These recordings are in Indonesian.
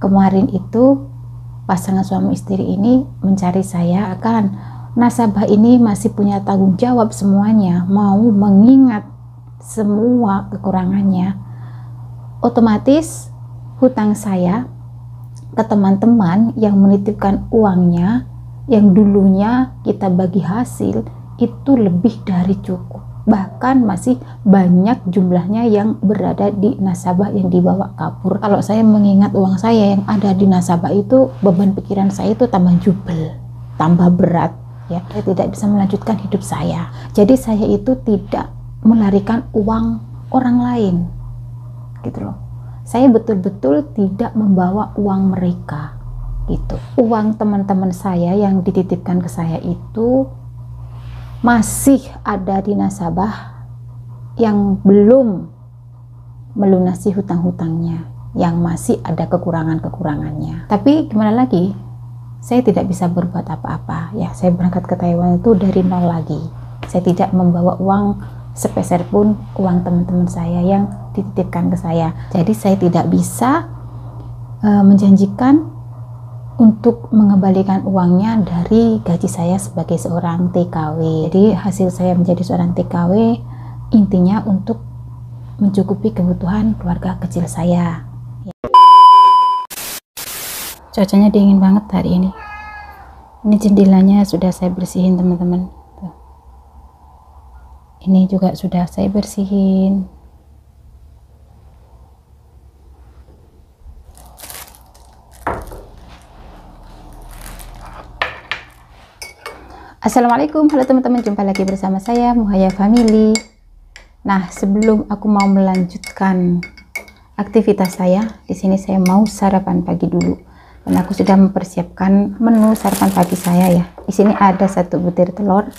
kemarin itu pasangan suami istri ini mencari saya, akan nasabah ini masih punya tanggung jawab semuanya, mau mengingat semua kekurangannya. Otomatis hutang saya ke teman-teman yang menitipkan uangnya, yang dulunya kita bagi hasil, itu lebih dari cukup. Bahkan masih banyak jumlahnya yang berada di nasabah yang dibawa kabur. Kalau saya mengingat uang saya yang ada di nasabah itu, beban pikiran saya itu tambah jubel, tambah berat ya. Saya tidak bisa melanjutkan hidup saya. Jadi saya itu tidak melarikan uang orang lain gitu loh. Saya betul-betul tidak membawa uang mereka gitu. Uang teman-teman saya yang dititipkan ke saya itu masih ada di nasabah yang belum melunasi hutang-hutangnya, yang masih ada kekurangan-kekurangannya. Tapi gimana lagi, saya tidak bisa berbuat apa-apa ya. Saya berangkat ke Taiwan itu dari nol lagi. Saya tidak membawa uang sepeser pun, uang teman-teman saya yang dititipkan ke saya. Jadi saya tidak bisa menjanjikan untuk mengembalikan uangnya dari gaji saya sebagai seorang TKW. Jadi hasil saya menjadi seorang TKW intinya untuk mencukupi kebutuhan keluarga kecil saya. Cuacanya dingin banget hari ini. Ini jendelanya sudah saya bersihin teman-teman. Ini juga sudah saya bersihin. Assalamualaikum, halo teman-teman, jumpa lagi bersama saya Muhaya Family. Nah, sebelum aku mau melanjutkan aktivitas saya, di sini saya mau sarapan pagi dulu. Dan aku sudah mempersiapkan menu sarapan pagi saya ya. Di sini ada 1 butir telur,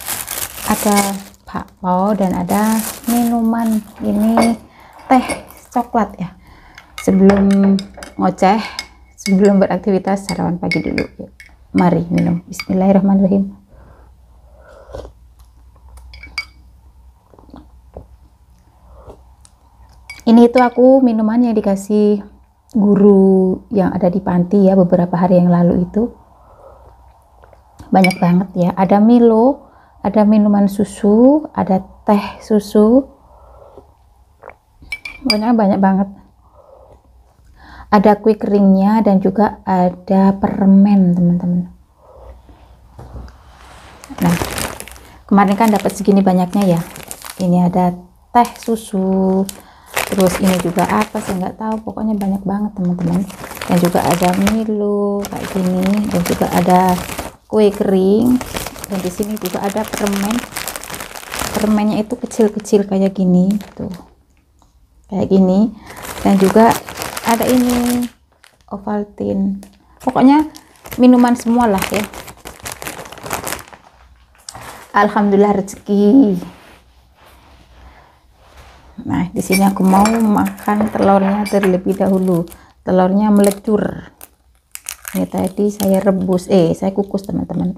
ada bakpao dan ada minuman ini teh coklat ya. Sebelum ngoceh, sebelum beraktivitas sarapan pagi dulu. Mari minum. Bismillahirrahmanirrahim. Ini itu aku minuman yang dikasih guru yang ada di panti ya beberapa hari yang lalu itu. Banyak banget ya. Ada Milo, ada minuman susu, ada teh susu. Banyak banget. Ada kue keringnya dan juga ada permen teman-teman. Nah, kemarin kan dapat segini banyaknya ya. Ini ada teh susu. Terus ini juga apa saya nggak tahu, pokoknya banyak banget teman-teman. Dan juga ada Milo kayak gini, dan juga ada kue kering, dan di sini juga ada permen. Permennya itu kecil-kecil kayak gini tuh, kayak gini. Dan juga ada ini Ovaltine. Pokoknya minuman semua lah ya. Alhamdulillah rezeki. Nah, di sini aku mau makan telurnya terlebih dahulu. Telurnya melecur. Ini tadi saya rebus, saya kukus teman-teman.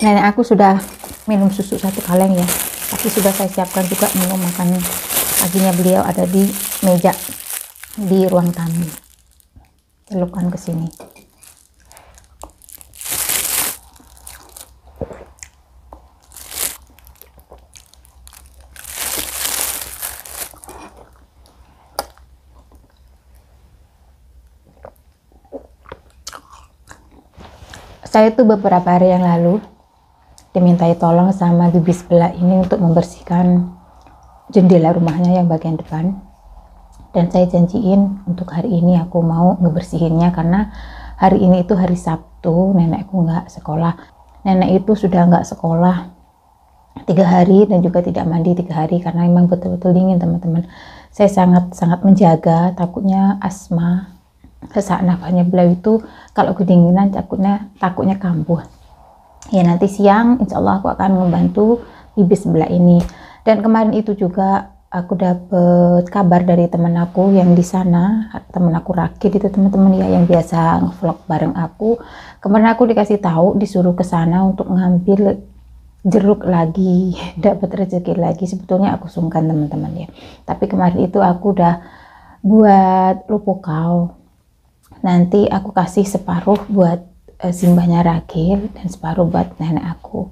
Nenek aku sudah minum susu 1 kaleng ya. Tapi sudah saya siapkan juga minum makan paginya beliau ada di meja di ruang tamu. Celupkan ke sini. Saya tuh beberapa hari yang lalu dimintai tolong sama bibi sebelah ini untuk membersihkan jendela rumahnya yang bagian depan. Dan saya janjiin untuk hari ini aku mau ngebersihinnya karena hari ini itu hari Sabtu, nenekku nggak sekolah. Nenek itu sudah nggak sekolah 3 hari dan juga tidak mandi 3 hari karena memang betul-betul dingin teman-teman. Saya sangat menjaga, takutnya asma, sesak nafasnya beliau itu kalau kedinginan takutnya kambuh. Ya nanti siang insya Allah aku akan membantu bibi sebelah ini. Dan kemarin itu juga aku dapet kabar dari teman aku yang di sana, teman aku Rakit itu teman-teman ya, yang biasa vlog bareng aku. Kemarin aku dikasih tahu disuruh ke sana untuk ngambil jeruk lagi, dapat rezeki lagi. Sebetulnya aku sungkan teman-teman ya, tapi kemarin itu aku udah buat lupukau. Nanti aku kasih separuh buat simbahnya Ragil dan separuh buat nenek aku.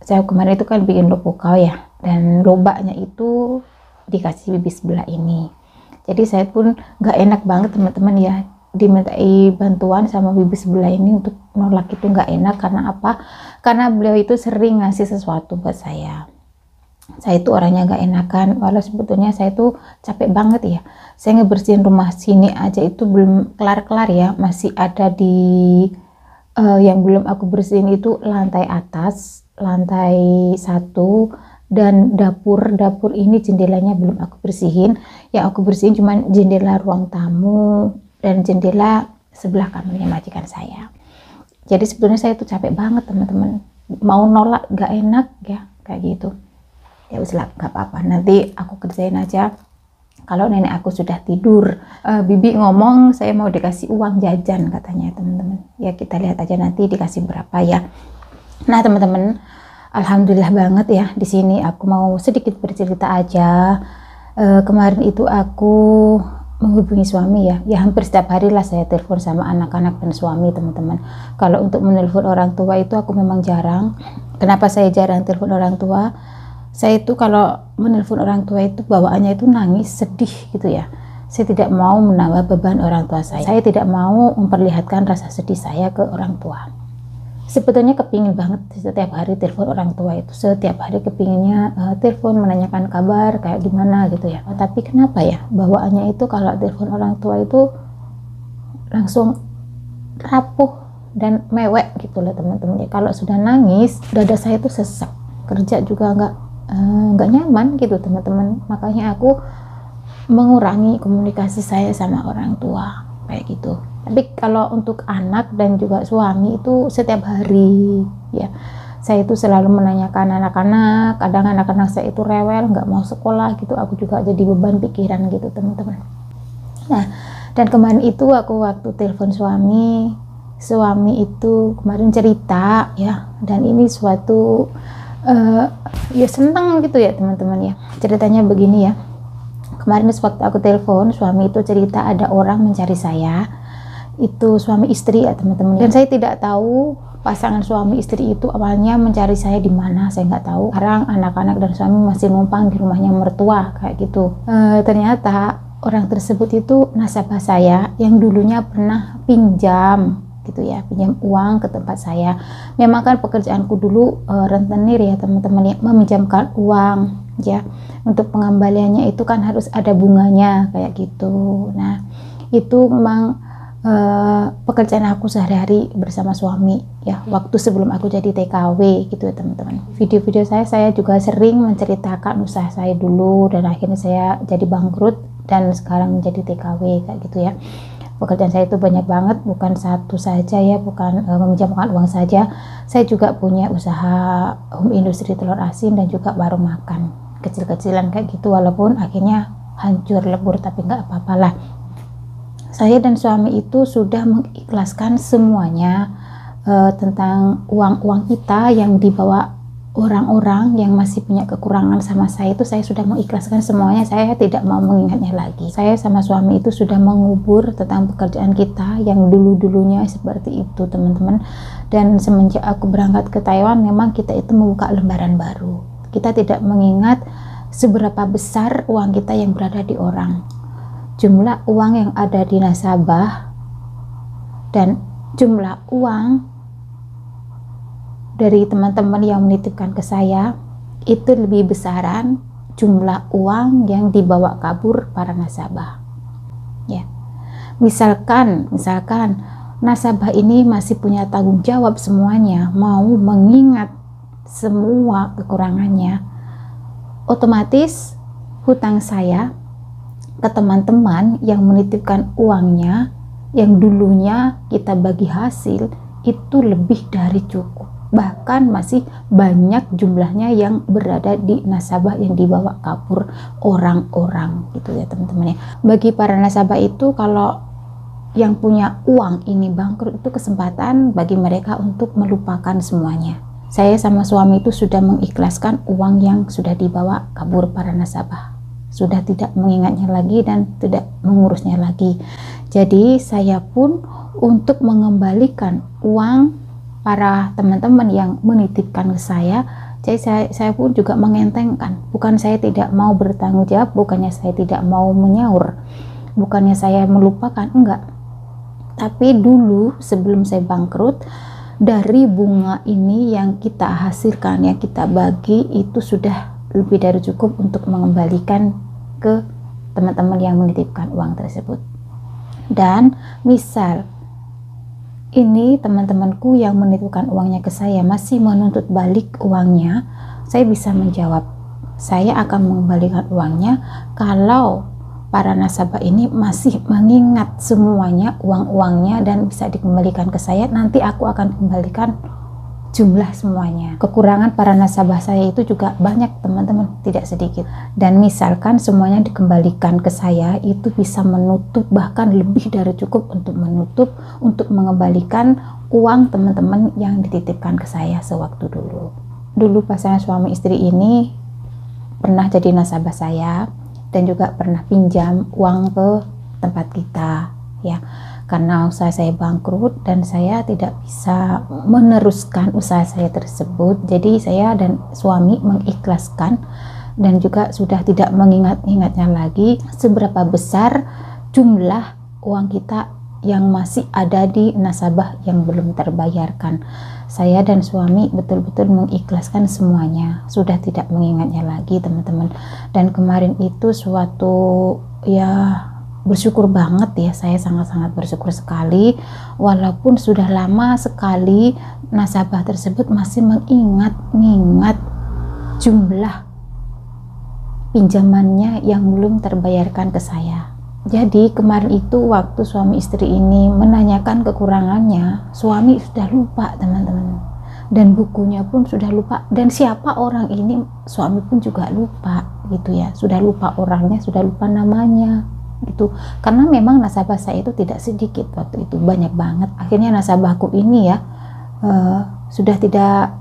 Saya kemarin itu kan bikin lupukau ya, dan lobaknya itu dikasih bibi sebelah ini. Jadi saya pun gak enak banget teman-teman ya, dimintai bantuan sama bibi sebelah ini untuk nolak itu gak enak. Karena apa? Karena beliau itu sering ngasih sesuatu buat saya. Saya itu orangnya gak enakan, walau sebetulnya saya itu capek banget ya. Saya ngebersihin rumah sini aja itu belum kelar-kelar ya, masih ada di yang belum aku bersihin itu lantai atas, lantai 1, dan dapur ini jendelanya belum aku bersihin. Yang aku bersihin cuman jendela ruang tamu dan jendela sebelah kamarnya majikan saya. Jadi sebetulnya saya itu capek banget teman-teman, mau nolak gak enak ya, kayak gitu. Ya uslah, gak apa-apa, nanti aku kerjain aja kalau nenek aku sudah tidur. Bibi ngomong saya mau dikasih uang jajan katanya teman-teman. Ya kita lihat aja nanti dikasih berapa ya. Nah teman-teman, alhamdulillah banget ya, di sini aku mau sedikit bercerita aja. Kemarin itu aku menghubungi suami ya, hampir setiap hari lah saya telepon sama anak-anak dan suami teman-teman. Kalau untuk menelpon orang tua itu aku memang jarang. Kenapa saya jarang telepon orang tua? Saya itu kalau menelpon orang tua itu bawaannya itu nangis, sedih gitu ya. Saya tidak mau menambah beban orang tua saya. Saya tidak mau memperlihatkan rasa sedih saya ke orang tua. Sebetulnya kepingin banget setiap hari telepon orang tua itu. Setiap hari kepinginnya telepon menanyakan kabar kayak gimana gitu ya. Tapi kenapa ya bawaannya itu kalau telepon orang tua itu langsung rapuh dan mewek gitu loh teman-teman. Kalau sudah nangis dada saya itu sesak, kerja juga nggak nyaman gitu teman-teman. Makanya aku mengurangi komunikasi saya sama orang tua kayak gitu. Tapi kalau untuk anak dan juga suami itu setiap hari ya, saya itu selalu menanyakan anak-anak. Kadang anak-anak saya itu rewel, nggak mau sekolah gitu, aku juga jadi beban pikiran gitu teman-teman. Nah, dan kemarin itu aku waktu telepon suami itu kemarin cerita ya, dan ini suatu ya senang gitu ya teman-teman ya. Ceritanya begini ya, kemarin waktu aku telepon suami itu cerita ada orang mencari saya, itu suami istri ya teman-teman, dan saya tidak tahu pasangan suami istri itu awalnya mencari saya di mana, saya nggak tahu. Sekarang anak-anak dan suami masih numpang di rumahnya mertua kayak gitu. Ternyata orang tersebut itu nasabah saya yang dulunya pernah pinjam gitu ya, pinjam uang ke tempat saya. Memang kan pekerjaanku dulu rentenir ya teman-teman ya, meminjamkan uang ya. Untuk pengembaliannya itu kan harus ada bunganya kayak gitu. Nah itu memang pekerjaan aku sehari-hari bersama suami ya, waktu sebelum aku jadi TKW gitu ya teman-teman. Video-video saya juga sering menceritakan usaha saya dulu, dan akhirnya saya jadi bangkrut dan sekarang menjadi TKW kayak gitu ya. Pekerjaan saya itu banyak banget, bukan satu saja ya, bukan meminjamkan uang saja. Saya juga punya usaha home industri telur asin dan juga warung makan kecil-kecilan kayak gitu, walaupun akhirnya hancur lebur, tapi nggak apa-apalah. Saya dan suami itu sudah mengikhlaskan semuanya tentang uang-uang kita yang dibawa orang-orang yang masih punya kekurangan sama saya itu. Saya sudah mengikhlaskan semuanya, saya tidak mau mengingatnya lagi. Saya sama suami itu sudah mengubur tentang pekerjaan kita yang dulu-dulunya seperti itu teman-teman. Dan semenjak aku berangkat ke Taiwan, memang kita itu membuka lembaran baru. Kita tidak mengingat seberapa besar uang kita yang berada di orang, jumlah uang yang ada di nasabah, dan jumlah uang dari teman-teman yang menitipkan ke saya itu lebih besaran jumlah uang yang dibawa kabur para nasabah ya. Misalkan nasabah ini masih punya tanggung jawab semuanya, mau mengingat semua kekurangannya, otomatis hutang saya ke teman-teman yang menitipkan uangnya yang dulunya kita bagi hasil itu lebih dari cukup. bahkan masih banyak jumlahnya yang berada di nasabah yang dibawa kabur orang-orang gitu ya teman-teman ya. Bagi para nasabah itu kalau yang punya uang ini bangkrut, itu kesempatan bagi mereka untuk melupakan semuanya. Saya sama suami itu sudah mengikhlaskan uang yang sudah dibawa kabur para nasabah, sudah tidak mengingatnya lagi dan tidak mengurusnya lagi. Jadi saya pun untuk mengembalikan uang para teman-teman yang menitipkan ke saya, jadi saya pun juga mengentengkan. Bukan saya tidak mau bertanggung jawab, bukannya saya tidak mau menyaur, bukannya saya melupakan, enggak. Tapi dulu sebelum saya bangkrut, dari bunga ini yang kita hasilkan, yang kita bagi, itu sudah lebih dari cukup untuk mengembalikan ke teman-teman yang menitipkan uang tersebut. Dan misal ini teman-temanku yang menitipkan uangnya ke saya masih menuntut balik uangnya, saya bisa menjawab, saya akan mengembalikan uangnya kalau para nasabah ini masih mengingat semuanya uang-uangnya dan bisa dikembalikan ke saya. Nanti aku akan kembalikan jumlah semuanya. Kekurangan para nasabah saya itu juga banyak teman-teman, tidak sedikit. Dan misalkan semuanya dikembalikan ke saya, itu bisa menutup, bahkan lebih dari cukup untuk menutup, untuk mengembalikan uang teman-teman yang dititipkan ke saya sewaktu dulu. Dulu pasangan suami istri ini pernah jadi nasabah saya dan juga pernah pinjam uang ke tempat kita ya. Karena usaha saya bangkrut dan saya tidak bisa meneruskan usaha saya tersebut, jadi saya dan suami mengikhlaskan dan juga sudah tidak mengingat-ingatnya lagi seberapa besar jumlah uang kita yang masih ada di nasabah yang belum terbayarkan. Saya dan suami betul-betul mengikhlaskan semuanya, sudah tidak mengingatnya lagi teman-teman. Dan kemarin itu suatu ya bersyukur banget ya, saya sangat-sangat bersyukur sekali, walaupun sudah lama sekali nasabah tersebut masih mengingat jumlah pinjamannya yang belum terbayarkan ke saya. Jadi kemarin itu waktu suami istri ini menanyakan kekurangannya, suami sudah lupa teman-teman, dan bukunya pun sudah lupa, dan siapa orang ini suami pun juga lupa gitu ya, sudah lupa orangnya, sudah lupa namanya gitu. Karena memang nasabah saya itu tidak sedikit waktu itu, banyak banget. Akhirnya nasabahku ini ya sudah tidak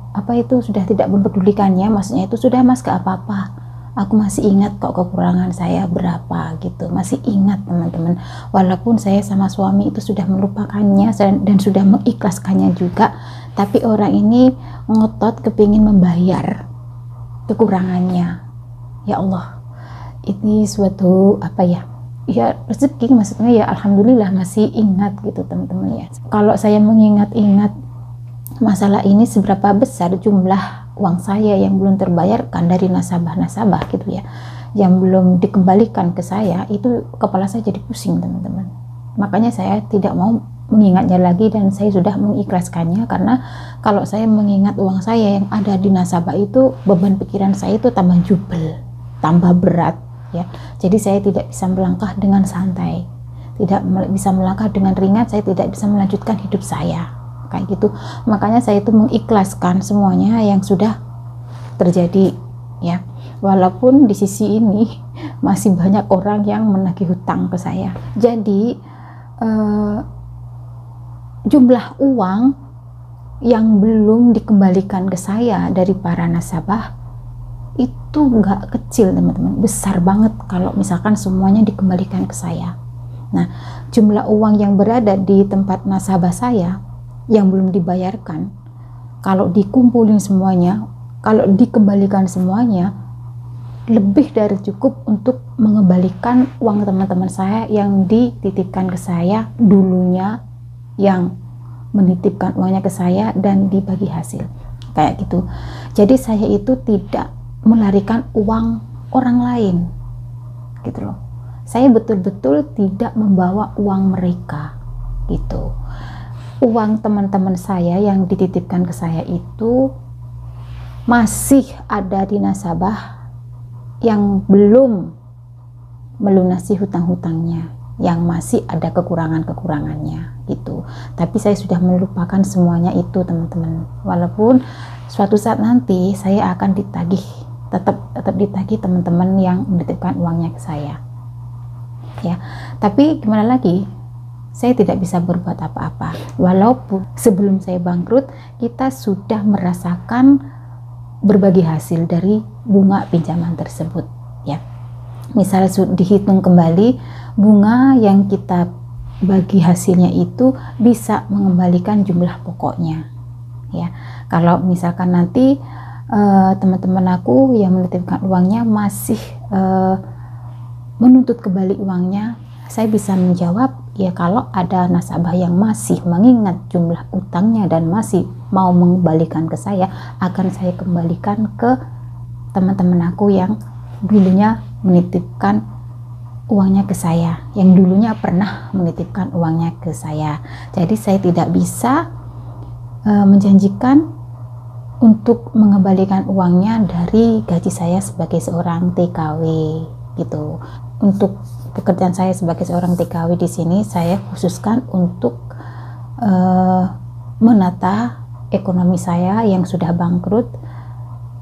sudah tidak mempedulikannya, maksudnya itu sudah mas gak apa-apa, aku masih ingat kok kekurangan saya berapa gitu, masih ingat teman-teman, walaupun saya sama suami itu sudah melupakannya dan sudah mengikhlaskannya juga, tapi orang ini ngotot kepingin membayar kekurangannya. Ya Allah, ini suatu ya rezeki, maksudnya ya alhamdulillah masih ingat gitu teman-teman ya. Kalau saya mengingat-ingat masalah ini, seberapa besar jumlah uang saya yang belum terbayarkan dari nasabah-nasabah gitu ya, yang belum dikembalikan ke saya, itu kepala saya jadi pusing teman-teman. Makanya saya tidak mau mengingatnya lagi dan saya sudah mengikhlaskannya, karena kalau saya mengingat uang saya yang ada di nasabah itu, beban pikiran saya itu tambah jubel, tambah berat ya. Jadi saya tidak bisa melangkah dengan santai, tidak bisa melangkah dengan ringan, saya tidak bisa melanjutkan hidup saya kayak gitu. Makanya saya itu mengikhlaskan semuanya yang sudah terjadi ya, walaupun di sisi ini masih banyak orang yang menagih hutang ke saya. Jadi jumlah uang yang belum dikembalikan ke saya dari para nasabah itu nggak kecil teman-teman, besar banget kalau misalkan semuanya dikembalikan ke saya. Nah, jumlah uang yang berada di tempat nasabah saya yang belum dibayarkan, kalau dikumpulin semuanya, kalau dikembalikan semuanya, lebih dari cukup untuk mengembalikan uang teman-teman saya yang dititipkan ke saya dulunya, yang menitipkan uangnya ke saya dan dibagi hasil kayak gitu. Jadi saya itu tidak melarikan uang orang lain gitu loh. Saya betul-betul tidak membawa uang mereka gitu. Uang teman-teman saya yang dititipkan ke saya itu masih ada di nasabah yang belum melunasi hutang-hutangnya yang masih ada kekurangan-kekurangannya gitu. Tapi saya sudah melupakan semuanya itu teman-teman. Walaupun suatu saat nanti saya akan ditagih, tetap ditagih teman-teman yang menitipkan uangnya ke saya. Ya, tapi gimana lagi? Saya tidak bisa berbuat apa-apa. Walaupun sebelum saya bangkrut, kita sudah merasakan berbagi hasil dari bunga pinjaman tersebut. Ya, misalnya dihitung kembali, bunga yang kita bagi hasilnya itu bisa mengembalikan jumlah pokoknya. Ya, kalau misalkan nanti teman-teman aku yang menitipkan uangnya masih menuntut kembali uangnya, saya bisa menjawab, ya kalau ada nasabah yang masih mengingat jumlah utangnya dan masih mau mengembalikan ke saya, akan saya kembalikan ke teman-teman aku yang dulunya menitipkan uangnya ke saya, yang dulunya pernah menitipkan uangnya ke saya. Jadi saya tidak bisa menjanjikan untuk mengembalikan uangnya dari gaji saya sebagai seorang TKW gitu. Untuk pekerjaan saya sebagai seorang TKW di sini saya khususkan untuk menata ekonomi saya yang sudah bangkrut,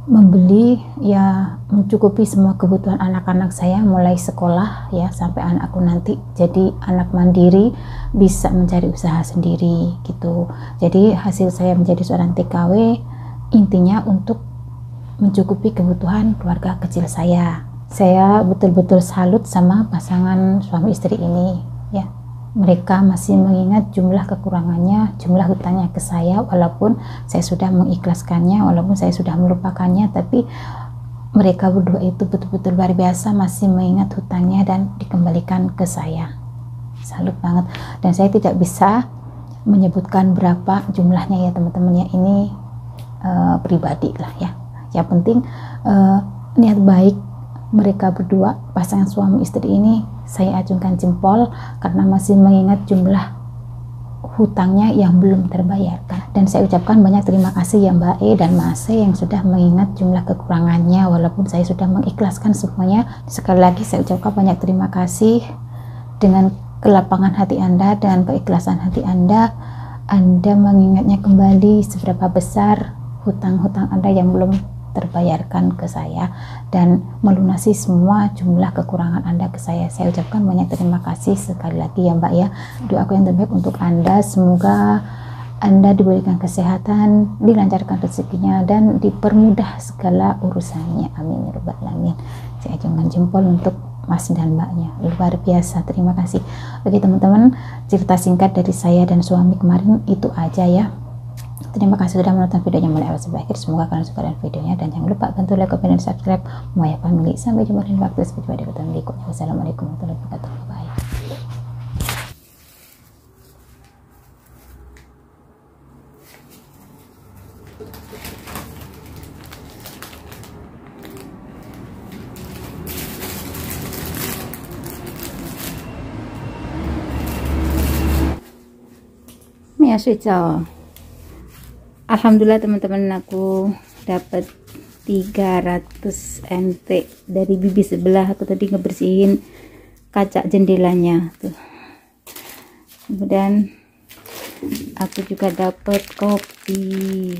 membeli ya mencukupi semua kebutuhan anak-anak saya mulai sekolah ya sampai anakku nanti jadi anak mandiri, bisa mencari usaha sendiri gitu. Jadi hasil saya menjadi seorang TKW intinya untuk mencukupi kebutuhan keluarga kecil saya. Saya betul-betul salut sama pasangan suami istri ini ya. Mereka masih mengingat jumlah kekurangannya, jumlah hutangnya ke saya, walaupun saya sudah mengikhlaskannya, walaupun saya sudah melupakannya, tapi mereka berdua itu betul-betul luar biasa, masih mengingat hutangnya dan dikembalikan ke saya. Salut banget. Dan saya tidak bisa menyebutkan berapa jumlahnya ya teman-teman ya, ini pribadi lah ya. Yang penting niat baik mereka berdua, pasangan suami istri ini, saya acungkan jempol karena masih mengingat jumlah hutangnya yang belum terbayarkan. Dan saya ucapkan banyak terima kasih ya Mbak E dan Mas E yang sudah mengingat jumlah kekurangannya walaupun saya sudah mengikhlaskan semuanya. Sekali lagi saya ucapkan banyak terima kasih. Dengan kelapangan hati Anda dan keikhlasan hati Anda mengingatnya kembali seberapa besar hutang-hutang Anda yang belum terbayarkan ke saya dan melunasi semua jumlah kekurangan Anda ke saya. Saya ucapkan banyak terima kasih sekali lagi ya Mbak ya. Doaku yang terbaik untuk Anda, semoga Anda diberikan kesehatan, dilancarkan rezekinya dan dipermudah segala urusannya. Amin ya rabbal alamin. Saya acungkan jempol untuk Mas dan Mbaknya, luar biasa, terima kasih. Oke teman-teman, cerita singkat dari saya dan suami kemarin itu aja ya. Terima kasih sudah menonton videonya mulai awal sampai akhir. Semoga kalian suka dengan videonya dan jangan lupa bantu like, comment, dan subscribe Moya Family. Sampai jumpa di waktu berikutnya di video berikutnya. Wassalamualaikum warahmatullahi wabarakatuh. Bye. Mia 睡觉 Alhamdulillah teman-teman, aku dapat 300 NT dari bibi sebelah. Aku tadi ngebersihin kaca jendelanya tuh. Kemudian aku juga dapat kopi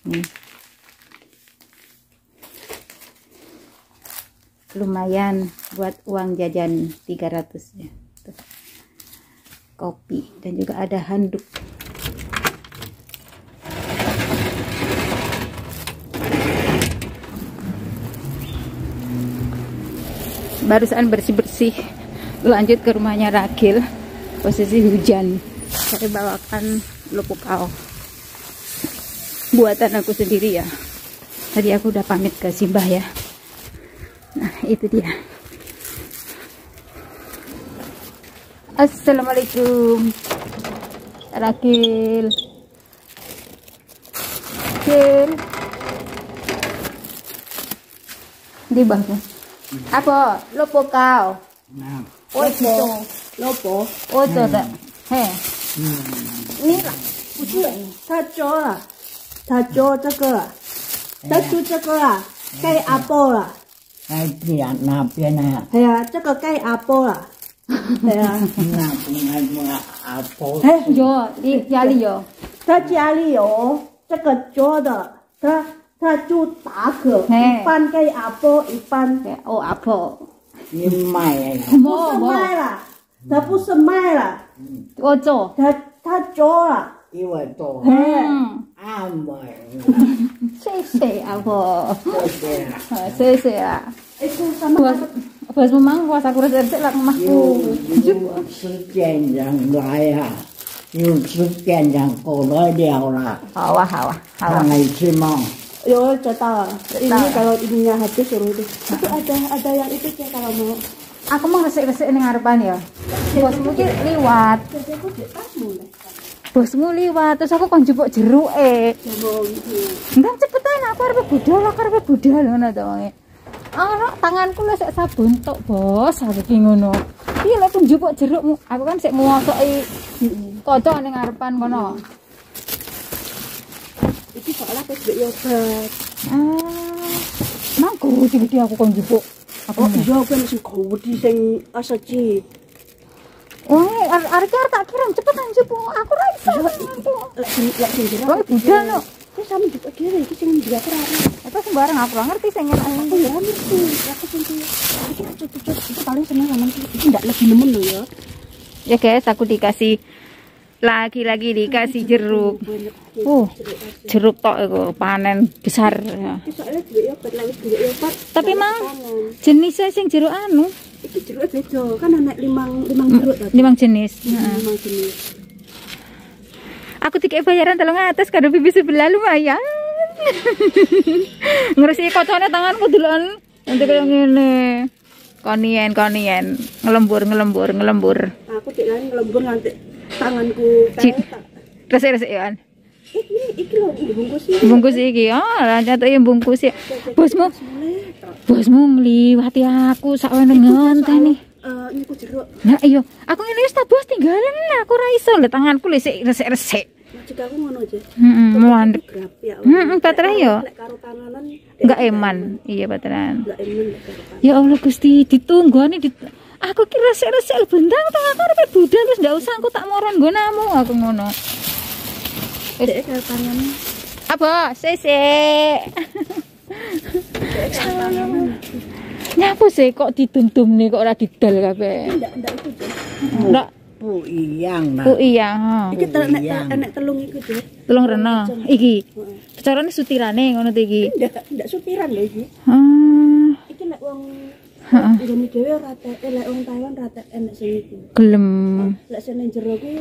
nih. Lumayan buat uang jajan 300 ya tuh. Kopi dan juga ada handuk. Barusan bersih-bersih, lanjut ke rumahnya Rakil, posisi hujan. Saya bawakan lupukau buatan aku sendiri ya. Tadi aku udah pamit ke Simbah ya. Nah itu dia. Assalamualaikum Rakil. Rakil di bawah. Apa? Lopo kau? Nah. Ojo. Lopo. Ojo dah. Heh. Ini lah. 不是，他做了，他做这个，他做这个啊，盖阿波了。盖边那边啊？哎呀，这个盖阿波了。对啊，有家里有。他家里有这个做的，他就打嗝，嘿一半给阿婆，一半哦，阿婆，不是卖了，他不是卖了，我做。他做了，谢谢阿婆，谢谢谢啊。itu sama Bos memang puasa aku resep lah rumahku. 有时间人来啊，有时间人过来了啦， 好啊，好啊，好啊。 来去嘛。 yo cetak. Ini kalau ininya habis suruh itu. Itu ada yang itu sih kalau mau. Aku mau resik-resik ning ngarepan ya. Bosmu ki liwat. Jadi aku di tamu deh. Bosmu liwat terus aku kon jupuk jeruke. Coba gitu. Enggak cepetan aku arep budal ngono to wonge. Ana tanganku lek sik sabun tok, Bos. Aku ki ngono. Piye lek kon jupuk jerukmu? Aku kan sik ngosoki kanca ning ngarepan kono. Iki soalnya PSBB obat. Mangko gede aku kon jupuk. Oh iya kan sing gede sing asaji. Wong arek tak kirim cepetan jupuk. Aku ra iso. Lek sing jero. Wong budal no. Wis sampe jupuk dhewe iki sing diatur arek. Apa sembarang aku ora ngerti sing enak. Aku ya ngerti. Aku sing iki cucu itu paling seneng sama iki ndak lebih nemen lho ya. Ya guys, aku dikasih lagi dikasih jeruk. Jeruk tok iku panen besar. Iki soalnya duwe obat lek duwe obat. Tapi mang jenisnya sing jeruk anu, Iki jeruk beda kan ana limang jeruk tadi. 5 jenis. Limang jenis. Aku dikek bayaran 300 karo bibi sebelah lumayan. Ngresiki kocone tanganku deloken. Nanti kaya ngene. Konien ngelembur. Aku dik lan ngelembur nganti tanganku tak. Resik-resik ya. Iki lho dibungkus iki. Bungkus iki. Lah catoke bungkus ya. Bosmu ngliwati aku sak wenengan tani. Niku jeruk. Nah iya, aku ngene wis tak bos tinggalan aku ora iso lho tanganku lesik resik-resik. Maksud aku ngono aja. Muandek. Grap ya. Baterai yo. Lek karo tanganan Enggak eman. Iya bateran. enggak emen lek karo tangan. Ya Allah Gusti, ditunggoni aku ki resik-resik bendang tanganku arep budal wis ndak usah aku tak moron nggonamu aku ngono. Dek karo tangan. Apa? Sesek. Nyapa sih kok didum-dum nih kok ora didal kabeh. Ndak itu aja. Ndak. Bu iyang nah. Oh iya, ha. Iki enek telung iku aja. Telung rena. Iki. Carane sutirane ngono to iki. Ndak sutiran lho iki. Iki lek wong Indonesia dhewe ora lek wong Taiwan ora enek sing iku. Gelem. Lek sing jero ki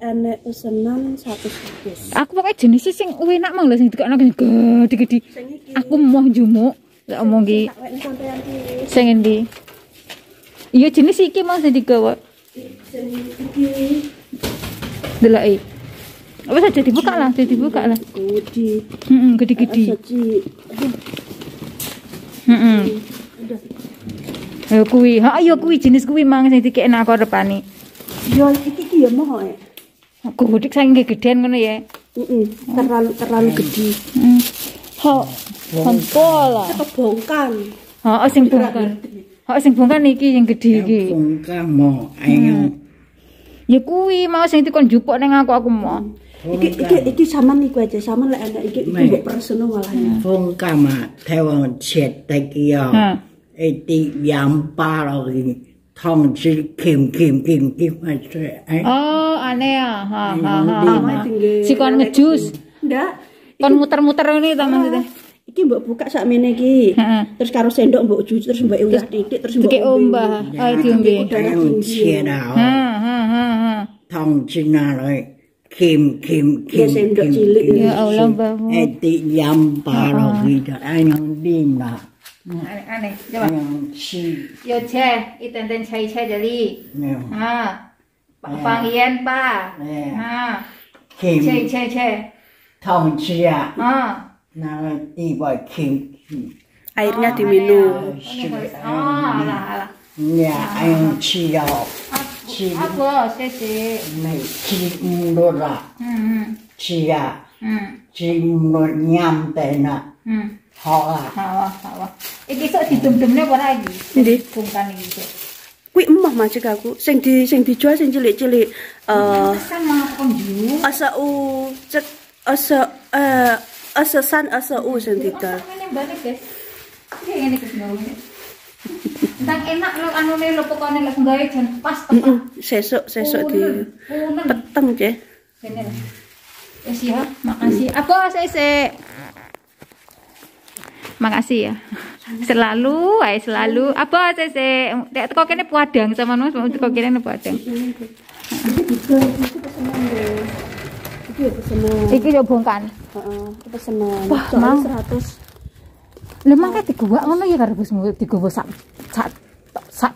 enek pesenan 100. Aku pokoke jenis sing enak mang lho sing dikokno gede-gede. Sing iki. Aku mau njumuk lek omong ki. Tak wekne sampean ki. Sing endi? Iya jenis iki mau sing digawa. Sing iki Deloki. Wis aja dibuka lah. gede. Gede-gede. Asaji. Ya kuwi. Ha ya kuwi jenis kuwi mang sing dikekno aku arepane. Yo iki ya moho e. Aku godik saking gedean ngono ya. Terlalu gede. Ha, kontol. Kebongkang. Sing bongkar. Sing bongkar iki sing gedhe iki. Bongkar mau ayo. Ya kuwi mau sing dikon jupuk ning aku mau. Iki saman iku aja, saman lek ana iki mbok perseno malah. Bongkar mà theo chết tay kia. Đi yam ba rồi thong chỉ kim mà chơi. Oh, aneh ya. Si kon ngejus. Ndak. Kon muter-muter ini ta maksudnya. Iki mbok buka sakmene iki. Terus karo sendok mbok jus terus mbok ulah titik terus mbok ombah. Diombe. Thong chỉ rồi kim sendok cilik. Ya Allah, Mbahmu. Đi yam ba rồi anh đi mà. Aneh. Coba. Yo che, iten chai jadi. Panggian pa. Che. Thong chỉ à. Nah, đi vào kim. Airnya diminum. Alah. Ya, anh chỉ ao. Apa? Sese. Này chỉ mua ra. Chỉ à. Chỉ mua nham tên à. Hawa. Iki sok didum-dumne apa lagi? Ndi? Bungkan iki. Kuwi emoh macet aku. Sing dijual sing cilik-cilik sama konju. Asa sing didol. Ini balik guys. Ini guys ngene. Nang enak lo anune lo pokoknya lo gawe jan pas tepat. Sesuk di peteng, Ceh. Kene lah. Wis ya, makasih. Apa sik. Makasih ya. Selalu, Apa sik. Nek teko kene padang sama Mas, mau teko kene padang. Iki yo bongkan. Heeh, pesenan. Wah, mau 100. Lha mangke digowak ngono ya karo bosmu digowo sak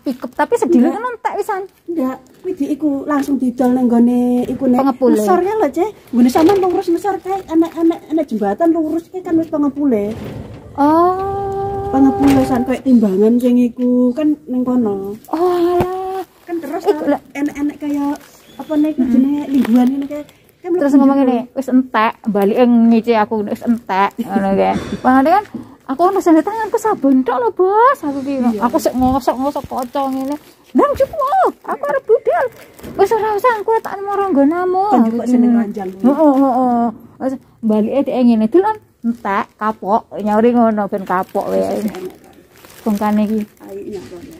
pickup tapi sedile kan entek wisan. Ndak, kuwi iku langsung didol nang gone iku nek Pengepule. ngesor ya lho, Ceh. Gune sampean lurus ngesor kae anak jembatan lurus kae kan wis pengepule. Oh. Pengepule san koyo timbangan sing iku kan ning kono. Oh alah. Kan terus enek-enek kaya apa nek jenenge lingguan ngene kae. Terus ngomong ngene, wis entek, balik ngici aku wis entek ngono kae. Pangane kan aku ana sing tanganku sabun tok lho, Bos. Aku ki aku sik ngosok-ngosok kaca ngene. Nang cukup, aku arep budal. Wis ora usah aku tak moro nggonamu. Kan kok seneng ranjang. Heeh. Wis balike dhek ngene dolan entek kapok, nyauri ngono ben kapok wae. Bongkane iki. Ayo nyambone.